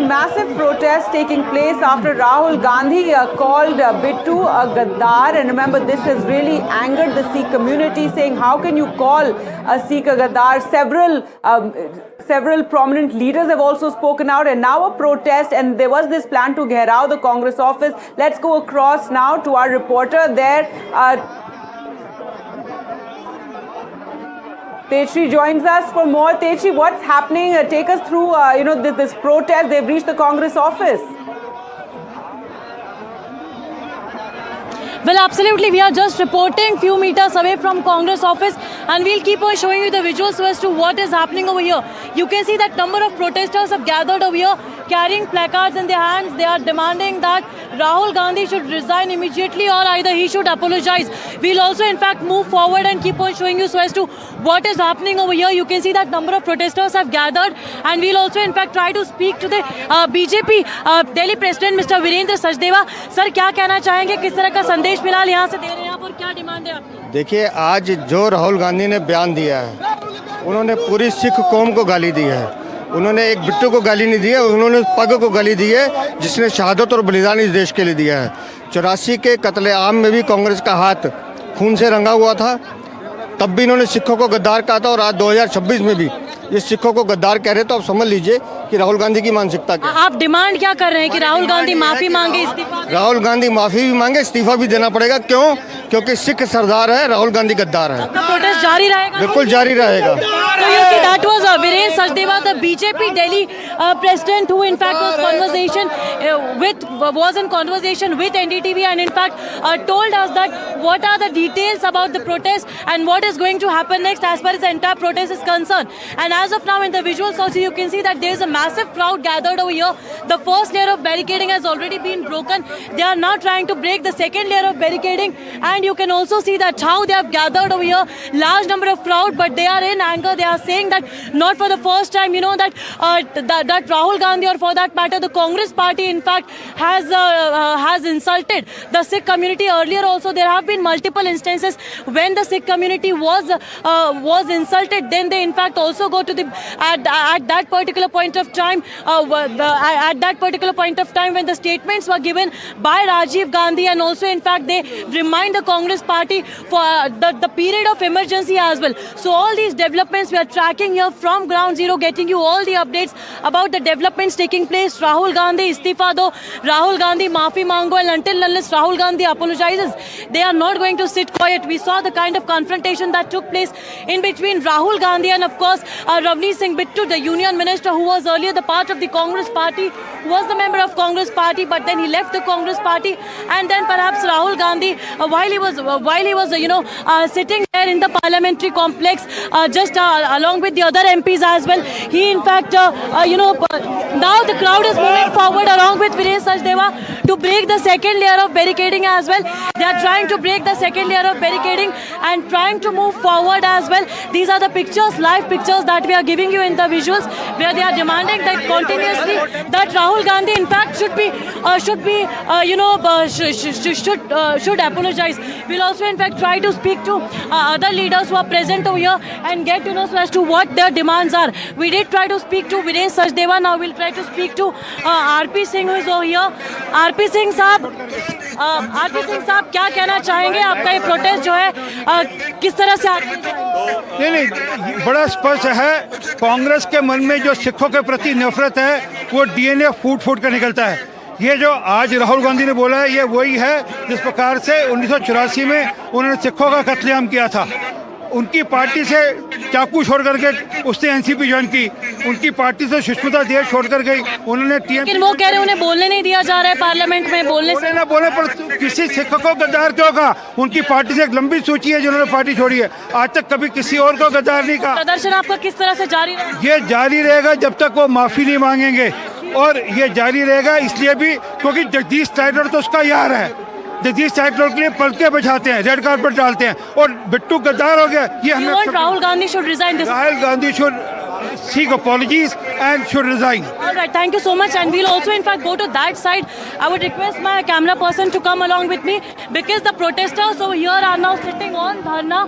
massive protest taking place after Rahul Gandhi called Bittu a Gaddar. And remember, this has really angered the Sikh community, saying, how can you call a Sikh a Gaddar? Several prominent leaders have also spoken out, and now a protest, and there was this plan to gherao the Congress office. Let's go across now to our reporter there. Techi joins us for more. Techi, what's happening? Take us through, this protest. They've reached the Congress office. Well, absolutely. We are just reporting few meters away from Congress office, and we'll keep on showing you the visuals as to what is happening over here. You can see that number of protesters have gathered over here, carrying placards in their hands. They are demanding that Rahul Gandhi should resign immediately, or either he should apologize. We'll also, in fact, move forward and keep on showing you so as to what is happening over here. You can see that number of protesters have gathered, and we'll also, in fact, try to speak to the BJP Delhi President, Mr. Virendra Sachdeva. Sir, क्या कहना चाहेंगे? किस तरह का संदेश फिलहाल यहाँ से दे रहे हैं आप, और क्या डिमांड है आपकी? देखिए, आज जो राहुल गांधी ने बयान दिया है, उन्होंने पूरी सिख कौम को गाली दी है। उन्होंने एक बिट्टू को गाली नहीं दी है, उन्होंने पग को गाली दी है, जिसने शहादत और बलिदान इस देश के लिए दिया है। 84 के कत्लेआम में भी कांग्रेस का हाथ खून से रंगा हुआ था, तब भी इन्होंने सिखों को गद्दार कहा था, और आज 2026 में भी ये सिखों को गद्दार कह रहे, तो आप समझ लीजिए कि राहुल गांधी की मानसिकता क्या है। आप डिमांड क्या कर रहे हैं कि राहुल गांधी माफी मांगे, इस्तीफा? राहुल गांधी माफी भी मांगे, इस्तीफा भी देना पड़ेगा। क्यों? क्योंकि सिख सरदार है, राहुल गांधी गद्दार है। प्रोटेस्ट जारी रहेगा? बिल्कुल जारी रहेगा। So you see, that was Virendra Sachdeva, the BJP Delhi president, who in fact was in conversation with NDTV, and in fact told us that what are the details about the protest and what is going to happen next as far as the entire protest is concerned. And as of now, in the visuals also, you can see that there is a massive crowd gathered over here. The first layer of barricading has already been broken. They are now trying to break the second layer of barricading, and you can also see that how they have gathered over here, large number of crowd, but they are in anger. They are saying that not for the first time, that Rahul Gandhi, or for that matter the Congress party, in fact has insulted the Sikh community. Earlier also there have been multiple instances when the Sikh community was insulted. Then they in fact also go to the at that particular point of time when the statements were given by Rajiv Gandhi, and also in fact they remind the Congress party for the period of emergency as well. So all these developments we are tracking here from ground zero, getting you all the updates about the developments taking place. Rahul Gandhi istifa do, Rahul Gandhi maafi mango, and until unless Rahul Gandhi apologizes, they are not going to sit quiet. We saw the kind of confrontation that took place in between Rahul Gandhi and of course Ravneet Singh Bittu, the union minister, who was earlier the part of the Congress party, who was the member of Congress party, but then he left the Congress party, and then perhaps Rahul Gandhi, while he was sitting there in the parliamentary complex, just along with the other MPs as well, he in fact now the crowd is moving forward along with Virendra Sachdeva to break the second layer of barricading as well. They are trying to break the second layer of barricading and trying to move forward as well. These are the pictures, live pictures that we are giving you in the visuals, where they are demanding that continuously that Rahul Gandhi in fact should apologize. We'll also in fact try to speak to other leaders who are present over here and get to know as to what their demands are. We did try to speak to Virendra Sachdeva. Now we'll try to speak to RP Singh, who is over here. RP Singh साहब, क्या कहना चाहेंगे? आपका ये protest जो है किस तरह से नहीं, बड़ा स्पष्ट है। कांग्रेस के मन में जो सिखों के प्रति नफरत है वो डीएनए फूट फूट कर निकलता है। ये जो आज राहुल गांधी ने बोला है, ये वही है जिस प्रकार से 1984 में उन्होंने सिखों का कत्लेआम किया था। उनकी पार्टी से चाकू छोड़ करके उसने एनसीपी ज्वाइन की, उनकी पार्टी से सुष्मिता देव छोड़ कर गई, उन्होंने लेकिन वो कह रहे हैं उन्हें बोलने नहीं दिया जा रहा है पार्लियामेंट में। बोलने पर किसी सिख को गद्दार क्यों कहा? उनकी पार्टी से एक लंबी सूची है जिन्होंने पार्टी छोड़ी है, आज तक कभी किसी और को गद्दार नहीं कहा। प्रदर्शन आपका किस तरह से जारी रहेगा? ये जारी रहेगा जब तक वो माफी नहीं मांगेंगे, और ये जारी रहेगा इसलिए भी क्योंकि जगदीश टाइटलर तो उसका यार है। जगदीश टाइटलर के लिए पलके बिछाते हैं, रेड कार्पेट डालते हैं, और बिट्टू गद्दार हो गया। ये हमें Rahul Gandhi should resign. Rahul Gandhi should seek apologies and should resign. All right, thank you so much, and we'll also in fact go to that side. I would request my camera person to come along with me, because the protesters over here are now sitting on dharna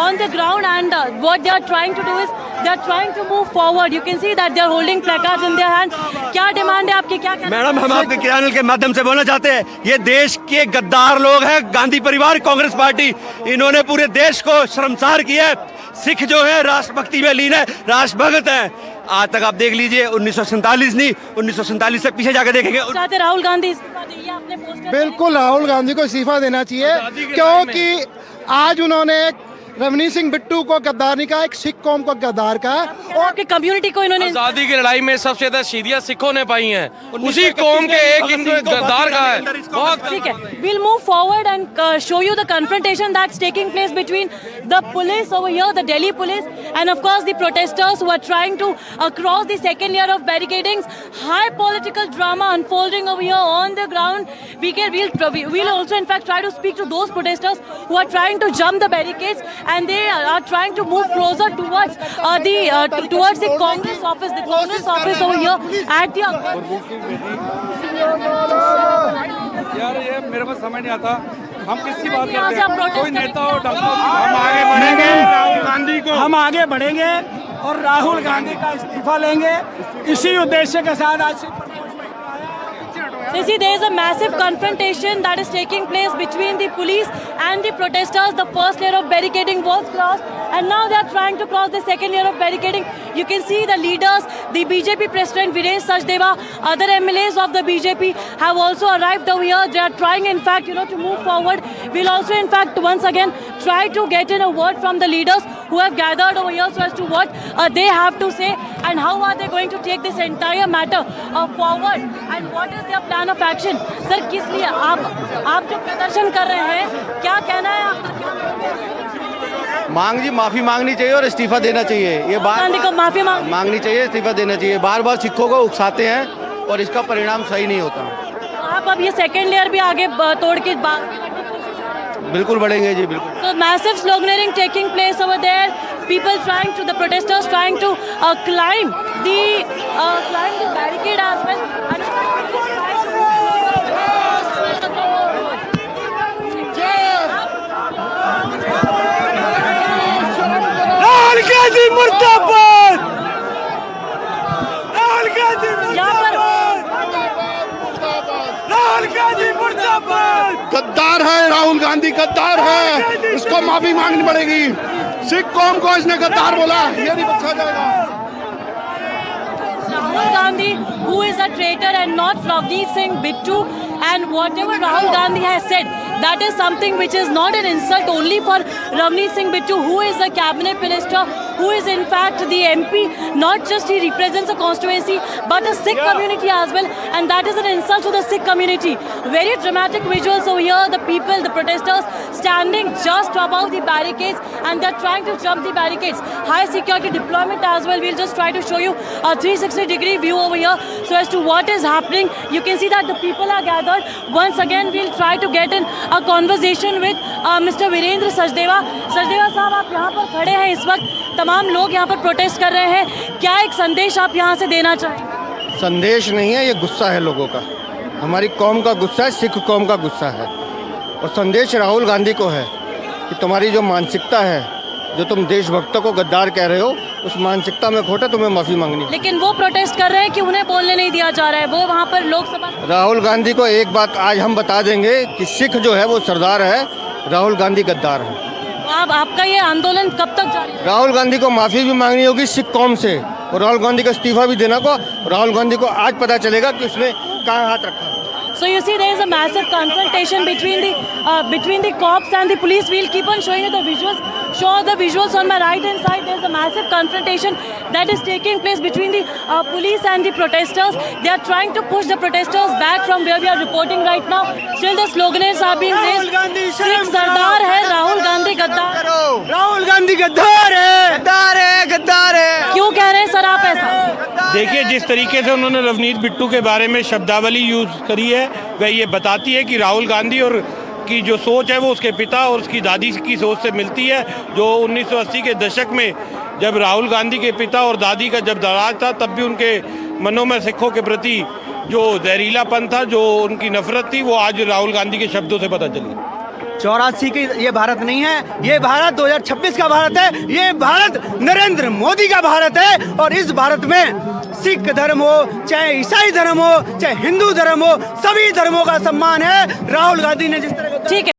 on the ground, and what they are trying to do is they are trying to move forward. You can see that they are holding placards in their hand. क्या demand है आपकी, क्या कहना है? Madam, हम आपके channel के माध्यम से बोलना चाहते हैं, ये देश के गद्दार लोग हैं, गांधी परिवार, कांग्रेस पार्टी, इन्होंने पूरे देश को शर्मसार किया है। सिख जो है राष्ट्रभक्ति में लीन है, राष्ट्रभक्त है। आज तक आप देख लीजिए 1947 नहीं, 1947 से पीछे जाकर देखेंगे। चाहते राहुल गांधी इस्तीफा दें, ये आपने पोस्टर बिल्कुल राहुल गांधी को इस्तीफा देना चाहिए, क्योंकि आज उन्होंने रवनीत सिंह बिट्टू को गद्दार नहीं कहा, एक सिख कौम को गद्दार कहा। और आपकी कम्युनिटी को इन्होंने आजादी की लड़ाई में सबसे ज्यादा शहीदियां सिखों ने पाई हैं, उसी कौम के एक हिंदू गद्दार का है। बहुत ठीक है, we'll move forward and show you the confrontation that's taking place between the police over here, the Delhi police, and of course the protesters who are trying to cross the second layer of barricadings. High political drama unfolding over here on the ground. We'll also in fact try to speak to those protesters who are trying to jump the barricades, and they are trying to move closer towards the Congress office. The Congress office over here at the यार, ये मेरे पास समझ नहीं आता हम किसकी बात यहाँ से आप करते हैं। protest कोई नेता हो करेंगे। हम आगे बढ़ेंगे और राहुल गांधी का इस्तीफा लेंगे। इसी उद्देश्य के साथ आज So you see, there is a massive confrontation that is taking place between the police and the protesters. The first layer of barricading was crossed, and now they are trying to cross the second layer of barricading. You can see the leaders, the BJP President Viresh Sachdeva, other MLAs of the BJP have also arrived over here. They are trying, in fact, to move forward. We'll also, in fact, once again try to get in a word from the leaders who have gathered over here so as to what they have to say and how are they going to take this entire matter forward and what is their plan of action. Sir, किस लिए आप जो प्रदर्शन कर रहे हैं, क्या कहना है आपका? मांग जी, माफी मांगनी चाहिए और इस्तीफा देना चाहिए। ये गांधी को माफी मांगनी चाहिए, इस्तीफा देना चाहिए। बार बार सिखों को उकसाते हैं और इसका परिणाम सही नहीं होता। आप अब ये सेकेंड लेयर भी आगे तोड़ के बिल्कुल बढ़ेंगे जी, बिल्कुल। So massive sloganeering taking place over there. People the protesters trying to climb the barricade as well. Rahul Gandhi मुर्दाबाद! राहुल गांधी राहुल गांधी मुर्दाबाद! गद्दार है राहुल गांधी, गद्दार है, इसको माफी मांगनी पड़ेगी। सिख कौम को इसने गद्दार बोला, ये नहीं बचा जाएगा। Rahul Gandhi, who is a traitor and not Ravneet Singh Bittu, and whatever Rahul Gandhi has said, that is something which is not an insult only for Ravneet Singh Bittu, who is a cabinet minister, who is in fact the MP, not just he represents a constituency, but a Sikh community as well, and that is an insult to the Sikh community. Very dramatic visuals over here, the people, the protesters standing just above the barricades, and they're trying to jump the barricades. High security deployment as well. We'll just try to show you a 360-degree view over here so as to what is happening. You can see that the people are gathered. Once again, we'll try to get in a conversation with Mr. Virendra Sachdeva. Sachdeva साहब, आप यहाँ पर खड़े हैं इस वक्त, तमाम लोग यहाँ पर प्रोटेस्ट कर रहे हैं, क्या एक संदेश आप यहाँ से देना चाहेंगे? संदेश नहीं है, ये गुस्सा है लोगों का, हमारी कौम का गुस्सा है, सिख कौम का गुस्सा है। और संदेश राहुल गांधी को है कि तुम्हारी जो मानसिकता है, जो तुम देशभक्तों को गद्दार कह रहे हो, उस मानसिकता में खोटा, तुम्हें माफी मांगनी। लेकिन वो प्रोटेस्ट कर रहे हैं कि उन्हें बोलने नहीं दिया जा रहा है, वो वहाँ पर लोकसभा। राहुल गांधी को एक बात आज हम बता देंगे कि सिख जो है वो सरदार है, राहुल गांधी गद्दार है। आपका ये आंदोलन कब तक जारी है? राहुल गांधी को माफी भी मांगनी होगी सिख कौम से, और राहुल गांधी का इस्तीफा भी देना को। राहुल गांधी को आज पता चलेगा कि उसने कहाँ हाथ रखा। So you see, there is a massive confrontation between the cops and the police. We'll keep on showing you the visuals. Show the visuals on my right hand side. There is a massive confrontation that is taking place between the police and the protesters. They are trying to push the protesters back from where we are reporting right now. Still the slogans are being raised. Sikh Sardar hai, Rahul Gandhi गद्दार। राहुल गांधी गद्दार है, गद्दार है, गद्दार है। क्यों कह रहे हैं सर आप ऐसा? देखिए, जिस तरीके से उन्होंने रवनीत बिट्टू के बारे में शब्दावली यूज करी है, वह ये बताती है कि राहुल गांधी और की जो सोच है वो उसके पिता और उसकी दादी की सोच से मिलती है। जो 1980 के दशक में जब राहुल गांधी के पिता और दादी का जब दराज था, तब भी उनके मनों में सिखों के प्रति जो जहरीलापन था, जो उनकी नफरत थी, वो आज राहुल गांधी के शब्दों से पता चली। 84 की ये भारत नहीं है, ये भारत 2026 का भारत है, ये भारत नरेंद्र मोदी का भारत है। और इस भारत में सिख धर्म हो, चाहे ईसाई धर्म हो, चाहे हिंदू धर्म हो, सभी धर्मों का सम्मान है। राहुल गांधी ने जिस तरह ठीक है।